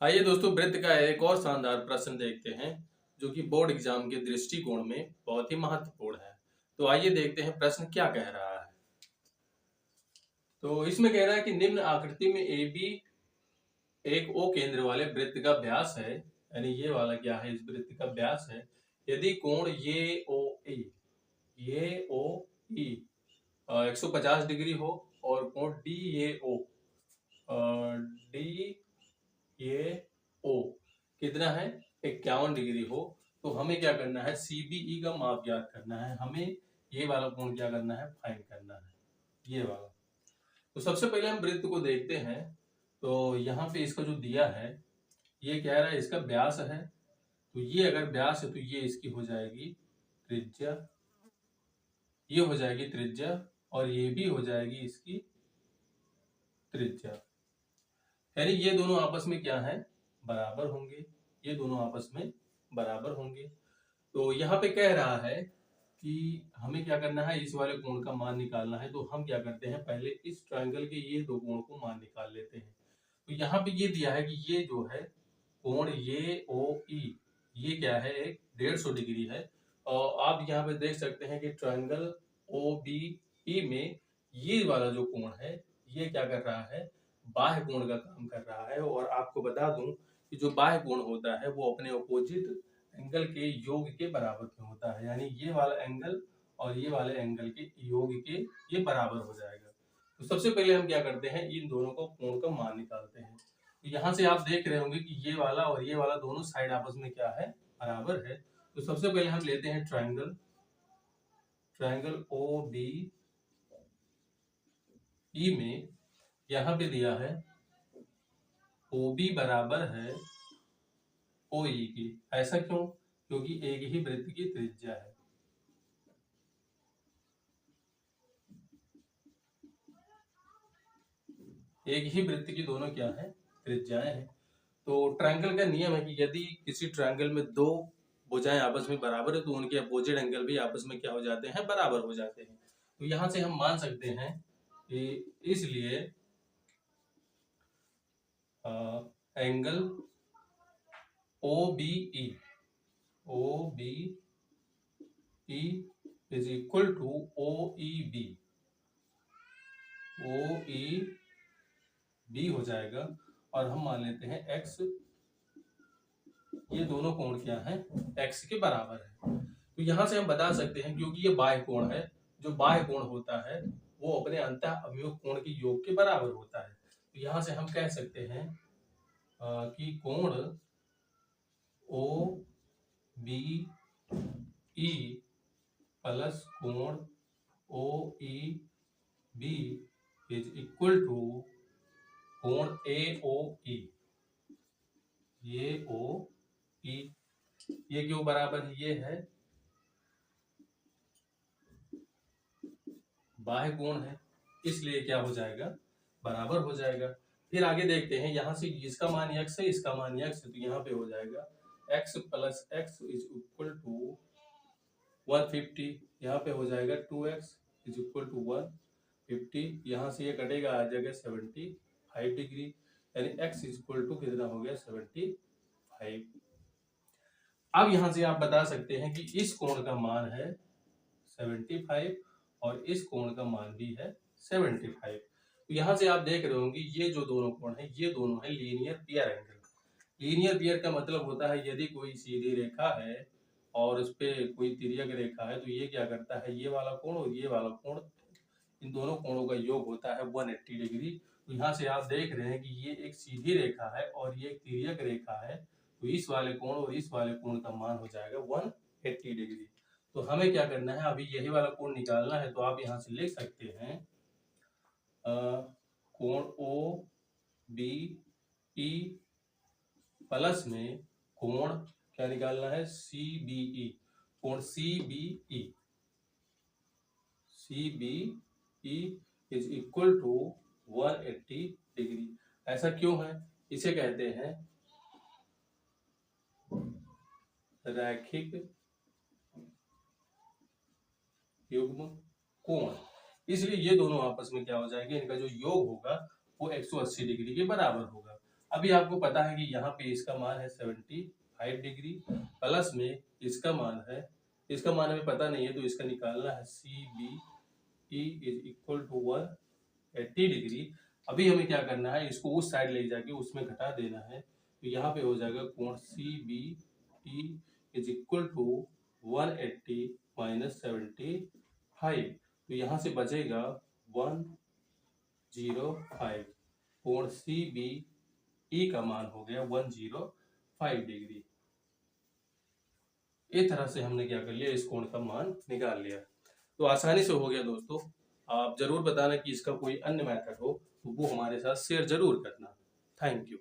आइए दोस्तों, वृत्त का एक और शानदार प्रश्न देखते हैं जो कि बोर्ड एग्जाम के दृष्टिकोण में बहुत ही महत्वपूर्ण है। तो आइए देखते हैं प्रश्न क्या कह रहा है। तो इसमें कह रहा है कि निम्न आकृति में ए बी एक ओ केंद्र वाले वृत्त का व्यास है, यानी ये वाला क्या है, इस वृत्त का व्यास है। यदि कोण ये ओ ई 150 डिग्री हो और कोण डी ये ओ डी ये ओ कितना है, 51 डिग्री हो, तो हमें क्या करना है, सीबीई का माप ज्ञात करना है। हमें ये वाला कोण क्या करना है, फाइंड करना है, ये वाला। तो सबसे पहले हम वृत्त को देखते हैं। तो यहाँ पे इसका जो दिया है, ये कह रहा है इसका व्यास है। तो ये अगर व्यास है तो ये इसकी हो जाएगी त्रिज्या, ये हो जाएगी त्रिज्या, और ये भी हो जाएगी इसकी त्रिज्या। यानी ये दोनों आपस में क्या है, बराबर होंगे। ये दोनों आपस में बराबर होंगे। तो यहाँ पे कह रहा है कि हमें क्या करना है, इस वाले कोण का मान निकालना है। तो हम क्या करते हैं, पहले इस ट्रायंगल के ये दो कोण को मान निकाल लेते हैं। तो यहाँ पे ये दिया है कि ये जो है कोण ये ओ ई, ये क्या है, एक 150 डिग्री है। और आप यहाँ पे देख सकते हैं कि ट्रायंगल ओ बी ई में ये वाला जो कोण है, ये क्या कर रहा है, बाह्य कोण का काम कर रहा है। और आपको बता दूं कि जो बाह्य कोण होता है वो अपने अपोजिट एंगल के योग के बराबर क्यों होता है, यानी ये वाला एंगल और ये वाले एंगल के योग के ये बराबर हो जाएगा। तो सबसे पहले हम क्या करते हैं, इन दोनों को कोण का मान निकालते हैं। तो यहाँ से आप देख रहे होंगे कि ये वाला और ये वाला दोनों साइड आपस में क्या है, बराबर है। तो सबसे पहले हम लेते हैं triangle, triangle O B E में यहाँ पे दिया है ओ बी बराबर है ओ ई की। ऐसा क्यों, क्योंकि एक ही वृत्त की त्रिज्या है। एक ही वृत्त की दोनों क्या है, त्रिज्याएं हैं। तो ट्रायंगल का नियम है कि यदि किसी ट्रायंगल में दो भुजाएं आपस में बराबर है तो उनके अपोजिट एंगल भी आपस में क्या हो जाते हैं, बराबर हो जाते हैं। तो यहां से हम मान सकते हैं कि इसलिए angle O B E is equal to O E B हो जाएगा। और हम मान लेते हैं एक्स, ये दोनों कोण क्या है, एक्स के बराबर है। तो यहां से हम बता सकते हैं, क्योंकि ये बाह्य कोण है, जो बाह्य कोण होता है वो अपने अंतः अवयव कोण के योग के बराबर होता है। तो यहां से हम कह सकते हैं कि कोण ओ बी ई प्लस कोण O E B is equal to कोण ए ओ ई, ये ओ ई, ये क्यों बराबर है, ये है बाह्य कोण है, इसलिए क्या हो जाएगा, बराबर हो जाएगा। फिर आगे देखते हैं, यहां से इसका मान x है, इसका मान x है, तो यहाँ पे हो जाएगा x plus x is equal to 150। यहाँ पे हो जाएगा 2x इज इक्वल टू 150। यहाँ से ये कटेगा, आ जाएगा 75 डिग्री, यानी x इज इक्वल टू कितना हो गया, 75। अब यहाँ से आप बता सकते हैं कि इस कोण का मान है 75 और इस कोण का मान भी है 75। तो यहां से आप देख रहे होंगे ये जो दोनों कोण है, ये दोनों है linear pair angle. Linear pair का मतलब होता है यदि कोई सीधी रेखा है और उस पे कोई तिर्यक रेखा है, तो ये क्या करता है, ये वाला कोण और ये वाला कोण, इन दोनों कोणों का योग होता है 180 डिग्री। तो यहाँ से आप देख रहे हैं कि ये एक सीधी रेखा है और ये एक तिर्यक रेखा है। तो इस वाले कोण और इस वाले कोण का मान हो जाएगा 180 डिग्री। तो हमें क्या करना है, अभी यही वाला कोण निकालना है। तो आप यहाँ से लिख सकते हैं कोण ओ बी ई प्लस में कोण क्या निकालना है, सी बी ई, कोण C B E is equal to 180 degree. ऐसा क्यों है, इसे कहते हैं रैखिक युग्म कोण। इसलिए ये दोनों आपस में क्या हो जाएंगे, इनका जो योग होगा वो 180 डिग्री के बराबर होगा। अभी आपको पता है कि यहाँ पे इसका मान है 75 डिग्री, प्लस में इसका मान हमें पता नहीं है, तो इसका निकालना है CBE is equal to 180 degree. अभी हमें क्या करना है, इसको उस साइड ले जाके उसमें घटा देना है, तो यहाँ पे हो जाएगा कोण CBE is equal to 180 minus 75, तो यहाँ से बचेगा 105। कोण CBE का मान हो गया 105 डिग्री। इस तरह से हमने क्या कर लिया, इस कोण का मान निकाल लिया। तो आसानी से हो गया दोस्तों। आप जरूर बताना कि इसका कोई अन्य मेथड हो तो वो हमारे साथ शेयर जरूर करना। Thank you.